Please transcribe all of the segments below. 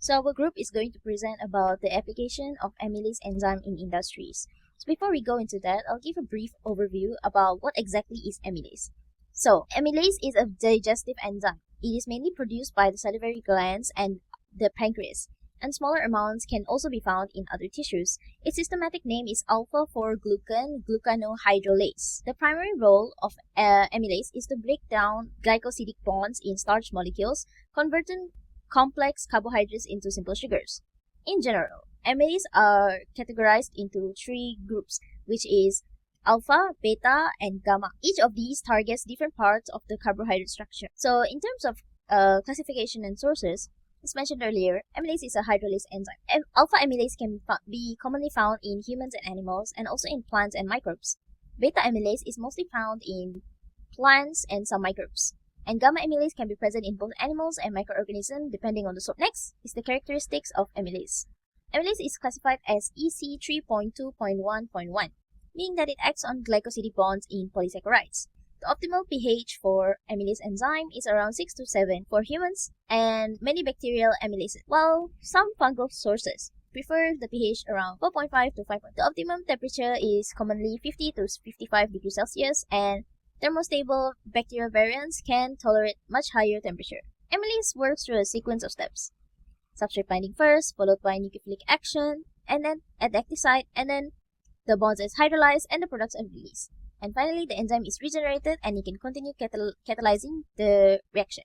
So our group is going to present about the application of amylase enzyme in industries. So before we go into that, I'll give a brief overview about what exactly is amylase. So amylase is a digestive enzyme. It is mainly produced by the salivary glands and the pancreas, and smaller amounts can also be found in other tissues. Its systematic name is alpha-4-glucan glucanohydrolase. The primary role of amylase is to break down glycosidic bonds in starch molecules, converting complex carbohydrates into simple sugars. In general, amylase are categorized into three groups, which is alpha, beta, and gamma. Each of these targets different parts of the carbohydrate structure. So in terms of classification and sources, as mentioned earlier, amylase is a hydrolase enzyme. Alpha amylase can be commonly found in humans and animals, and also in plants and microbes. Beta amylase is mostly found in plants and some microbes. And gamma amylase can be present in both animals and microorganisms depending on the source. Next is the characteristics of amylase. Amylase is classified as EC 3.2.1.1, meaning that it acts on glycosidic bonds in polysaccharides. The optimal pH for amylase enzyme is around 6 to 7 for humans and many bacterial amylases, while some fungal sources prefer the pH around 4.5 to 5. The optimum temperature is commonly 50 to 55 degrees Celsius, and thermostable bacterial variants can tolerate much higher temperature. Amylase works through a sequence of steps. Substrate binding first, followed by nucleophilic action, and then at the active site, and then the bonds is hydrolyzed and the products are released. And finally, the enzyme is regenerated and it can continue catalyzing the reaction.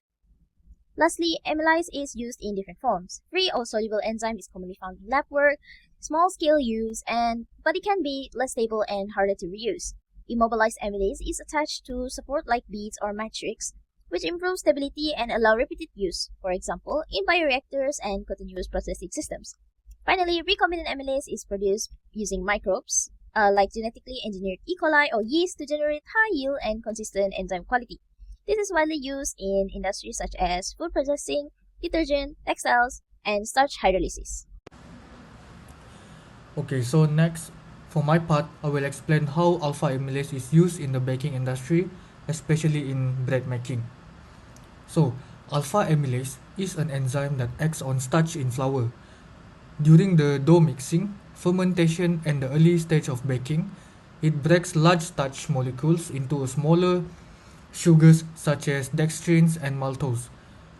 Lastly, amylase is used in different forms. Free or soluble enzyme is commonly found in lab work, small-scale use, but it can be less stable and harder to reuse. Immobilized amylase is attached to support-like beads or matrix, which improve stability and allow repeated use, for example, in bioreactors and continuous processing systems. Finally, recombinant amylase is produced using microbes, like genetically engineered E. coli or yeast, to generate high yield and consistent enzyme quality. This is widely used in industries such as food processing, detergent, textiles, and starch hydrolysis. Okay, so next, for my part, I will explain how alpha amylase is used in the baking industry, especially in bread making. So, alpha amylase is an enzyme that acts on starch in flour. During the dough mixing, fermentation, and the early stage of baking, it breaks large starch molecules into smaller sugars such as dextrins and maltose.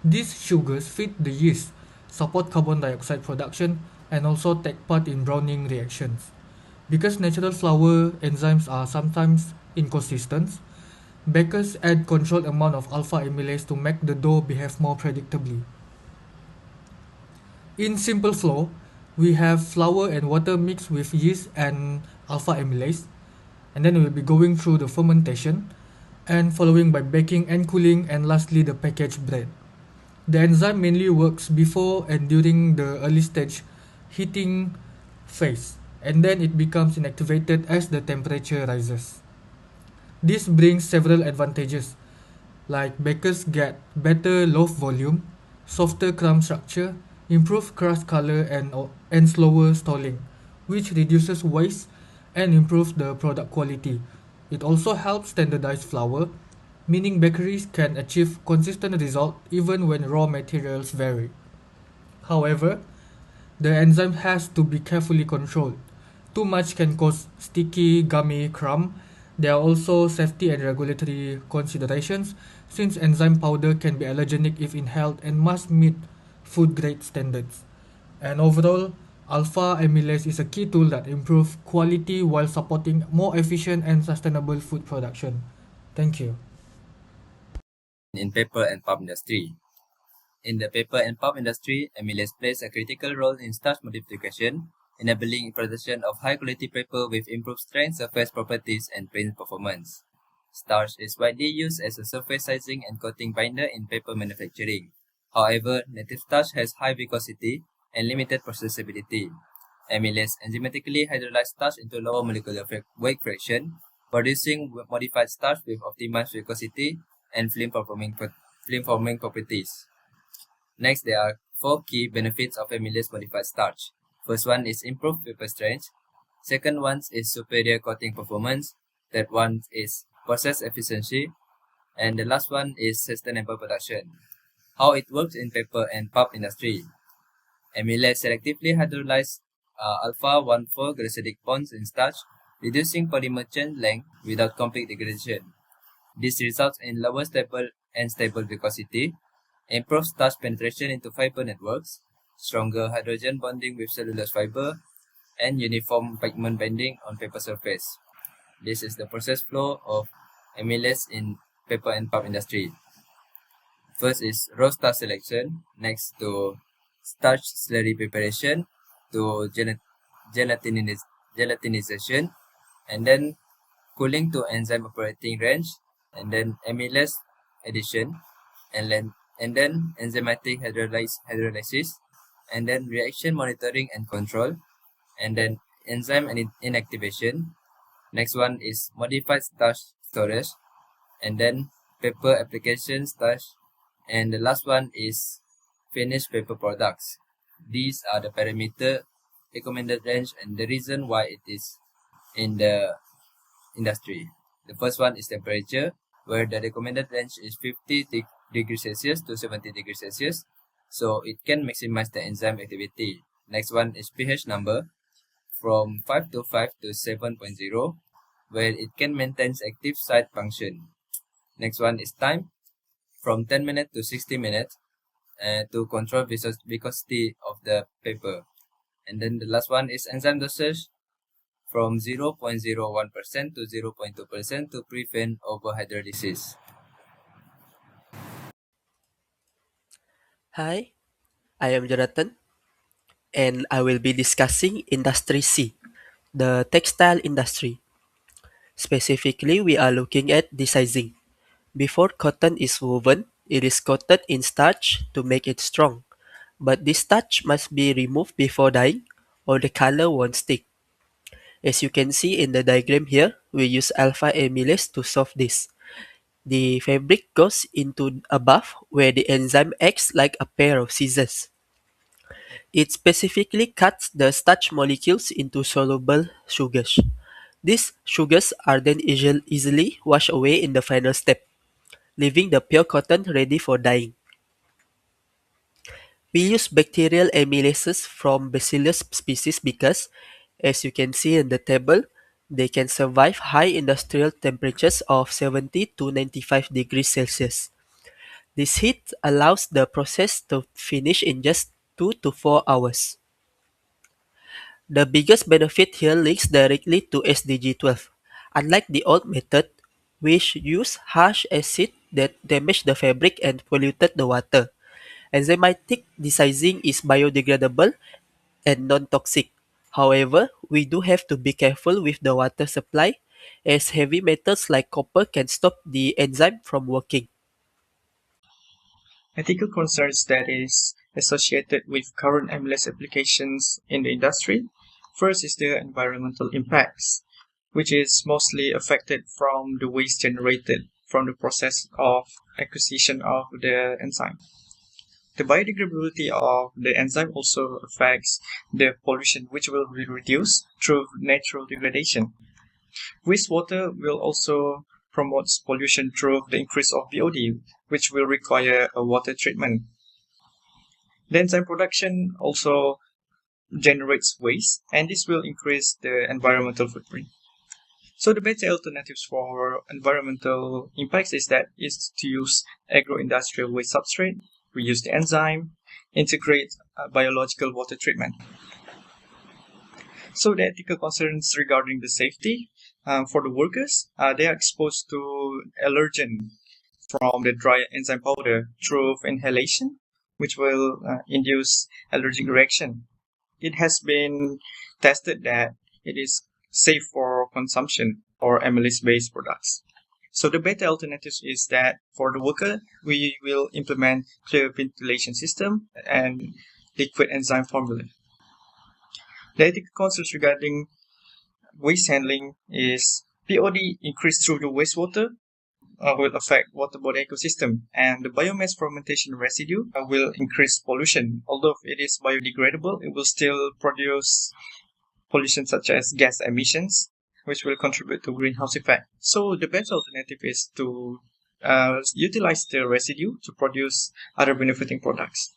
These sugars feed the yeast, support carbon dioxide production, and also take part in browning reactions. Because natural flour enzymes are sometimes inconsistent, bakers add controlled amount of alpha amylase to make the dough behave more predictably. In simple flow, we have flour and water mixed with yeast and alpha amylase, and then we'll be going through the fermentation and following by baking and cooling, and lastly the packaged bread. The enzyme mainly works before and during the early stage heating phase, and then it becomes inactivated as the temperature rises. This brings several advantages, like bakers get better loaf volume, softer crumb structure, improved crust color, and slower stalling, which reduces waste and improves the product quality. It also helps standardize flour, meaning bakeries can achieve consistent result even when raw materials vary. However, the enzyme has to be carefully controlled. Too much can cause sticky, gummy crumb. There are also safety and regulatory considerations, since enzyme powder can be allergenic if inhaled and must meet food grade standards. And overall, alpha amylase is a key tool that improves quality while supporting more efficient and sustainable food production. Thank you. In paper and pulp industry. In the paper and pulp industry, amylase plays a critical role in starch modification, enabling production of high-quality paper with improved strength, surface properties, and print performance. Starch is widely used as a surface sizing and coating binder in paper manufacturing. However, native starch has high viscosity and limited processability. Amylase enzymatically hydrolyzes starch into lower molecular weight fraction, producing modified starch with optimized viscosity and film-forming properties. Next, there are 4 key benefits of amylase modified starch. First one is improved paper strength. Second one is superior coating performance. Third one is process efficiency. And the last one is sustainable production. How it works in paper and pulp industry. Amylase selectively hydrolyzes alpha-1,4-glyceridic bonds in starch, reducing polymer chain length without complete degradation. This results in lower stable and stable viscosity, improved starch penetration into fiber networks, stronger hydrogen bonding with cellulose fiber, and uniform pigment binding on paper surface. This is the process flow of amylase in paper and pulp industry. First is raw starch selection, next to starch slurry preparation, to gelatinization, and then cooling to enzyme operating range, and then amylase addition, and then enzymatic hydrolysis, and then reaction monitoring and control, and then enzyme inactivation. Next one is modified starch storage, and then paper application starch, and the last one is finished paper products. These are the parameter recommended range and the reason why it is in the industry. The first one is temperature, where the recommended range is 50 degrees Celsius to 70 degrees Celsius, so it can maximize the enzyme activity. Next one is pH number, from 5 to 7.0, where it can maintain active site function. Next one is time, from 10 minutes to 60 minutes, to control viscosity of the paper. And then the last one is enzyme dosage, from 0.01% to 0.2% to prevent overhydrolysis. Hi, I am Jonathan, and I will be discussing Industry C, the textile industry. Specifically, we are looking at desizing. Before cotton is woven, it is coated in starch to make it strong. But this starch must be removed before dyeing, or the color won't stick. As you can see in the diagram here, we use alpha amylase to solve this. The fabric goes into a bath where the enzyme acts like a pair of scissors. It specifically cuts the starch molecules into soluble sugars. These sugars are then easily washed away in the final step, leaving the pure cotton ready for dyeing. We use bacterial amylases from Bacillus species because, as you can see in the table, they can survive high industrial temperatures of 70 to 95 degrees Celsius. This heat allows the process to finish in just 2 to 4 hours. The biggest benefit here links directly to SDG 12. Unlike the old method, which used harsh acid that damaged the fabric and polluted the water, enzymatic desizing is biodegradable and non-toxic. However, we do have to be careful with the water supply, as heavy metals like copper can stop the enzyme from working. Ethical concerns that is associated with current amylase applications in the industry. First is the environmental impacts, which is mostly affected from the waste generated from the process of acquisition of the enzyme. The biodegradability of the enzyme also affects the pollution, which will be reduced through natural degradation. Wastewater will also promote pollution through the increase of BOD, which will require a water treatment. The enzyme production also generates waste, and this will increase the environmental footprint. So the better alternatives for environmental impacts is to use agro-industrial waste substrate, reuse the enzyme, integrate biological water treatment. So the ethical concerns regarding the safety for the workers, they are exposed to allergen from the dry enzyme powder through inhalation, which will induce allergic reaction. It has been tested that it is safe for consumption for amylase-based products. So the better alternatives is that for the worker, we will implement clear ventilation system and liquid enzyme formula. The ethical concerns regarding waste handling is POD increased through the wastewater will affect water body ecosystem, and the biomass fermentation residue will increase pollution. Although it is biodegradable, it will still produce pollution such as gas emissions, which will contribute to greenhouse effect. So the best alternative is to utilize the residue to produce other benefiting products.